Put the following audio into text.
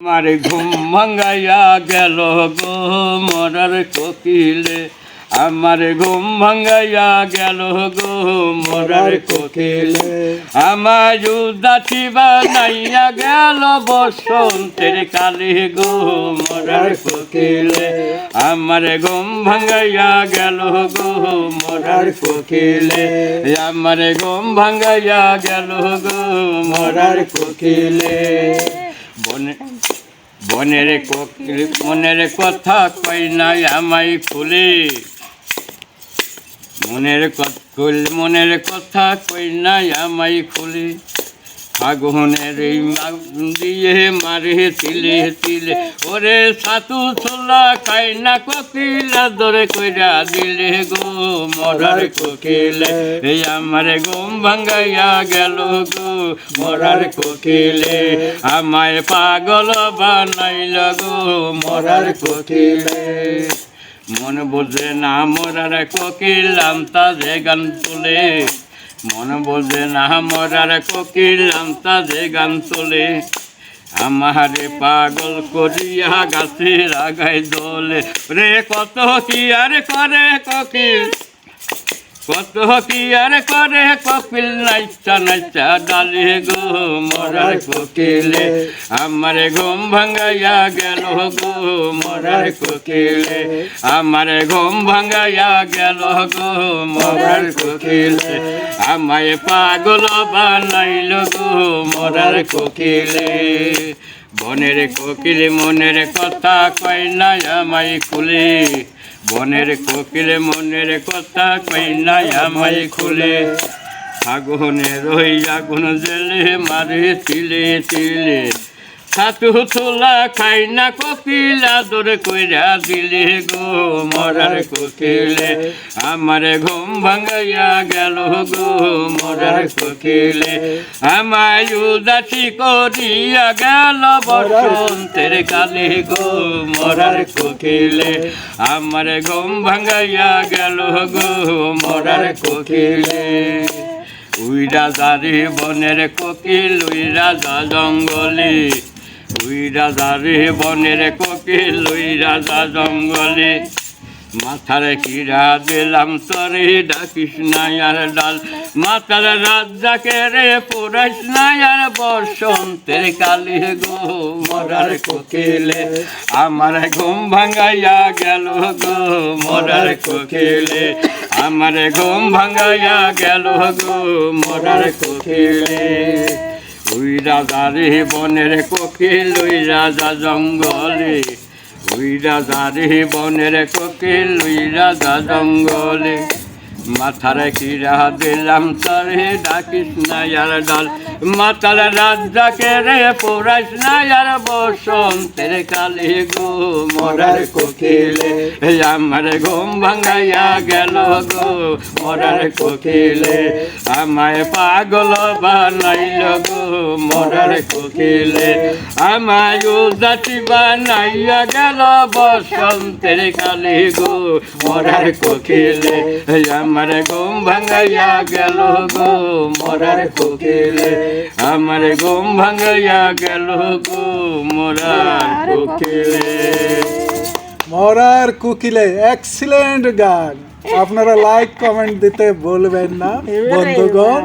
আমার ঘুম ভাঙ্গাইয়া গেল গো মরার কোকিলে, আমার ঘুম ভাঙ্গাইয়া গেল গো মরার কোকিলে, আমার উদাসী বানাইয়া গেল বসন্তের কালে গো মরার কোকিলে, আমার ঘুম ভাঙ্গাইয়া গেল গো মরার কোকিলে, আমার ঘুম ভাঙ্গাইয়া গেল গো মরার কোকিলে। বনের কোকিল মনের কথা কই নাই আমায় খুলে, মনের কথা কই নাই আমায় খুলে, ফাগুনের দিয়ে মারে তিলে তিলে, ওরে সাতু ছোলা খাই না কোকিলা দরে কইরা দিলে গো মরার কোকিলে, এই আমার ঘুম ভাঙ্গাইয়া গেল গো মরার কোকিলে, আমায় পাগল বানাইল গো মরার কোকিলে। মন বোঝে না মরার কোকিল আমতা যে গান তোলে, মন বোঝে না মরার কোকিল আমতা যে গান তোলে, আমারে পাগল করিয়া গাছের আগায় দোলে, রে কত কি আর করে কোকিল, কত কি আর করে কোকিল নাইচা নাইচা ডালে গো মরার কোকিলে, আমার ঘুম ভাঙ্গাইয়া গেল গো মরার কোকিলে, আমার ঘুম ভাঙ্গাইয়া গেল গো মরার কোকিলে, আমায় পাগল বানাইল গো মরার কোকিলে। বনের কোকিল মনের কথা কয় না আমায় খুলে, বনের কোকিল মনের কথা কই নাই আমায় খুলে, আগুনের ওই আগুন জেলে মারে তিলে তিলে, ছাতু ছোলা খাই না কোকিল আদর কইরা দিলে গো মরার কোকিলে, আমার ঘুম ভাঙ্গাইয়া গেল গো মরার কোকিলে, আমায় উদাসী করিয়া গেল বসন্তের কালে গো মরার কোকিলে, আমার ঘুম ভাঙ্গাইয়া গেল গো মরার কোকিলে। উই রাজা রে বনের কোকিল, উই রাজা জঙ্গলে, উই রাজা রে বনের কোকিল, উই রাজা জঙ্গলে, মাথার কিরা দিলাম তরে ডাকিস নাই আর ডাল, মাথার রাজাকে রে পুরাইস নাই আর বসন্তের কালে গো মরার কোকিলে, আমার ঘুম ভাঙ্গাইয়া গেল গো মরার কোকিলে, আমার ঘুম ভাঙ্গাইয়া গেল গো মরার কোকিলে। উই রাজা রে বনের কোকিল, উই রাজা জঙ্গলে, উই রাজা রে বনের কোকিল, উই রাজা জঙ্গলে, মাথার কিরা দিলাম তরে ডাকিস নাই আর ডাল, মাথার রাজাকে রে পুরাইস নাই আর বসন্তের কালে গো মরার কোকিলে, আমার ঘুম ভাঙ্গাইয়া গেল গো মরার কোকিলে, আমায় পাগল বানাইল গো মরার কোকিলে, আমায় উদাসী বানাইয়া গেল বসন্তের কালে গো মরার কোকিলে, আমার ঘুম ভাঙ্গাইয়া গেল গো মরার কোকিলে, আমার ঘুম ভাঙ্গাইয়া গেল গো মরার কোকিলে। মরার কোকিলে এক্সিলেন্ট গান। আপনারা লাইক কমেন্ট দিতে বলবেন না বন্ধুগণ।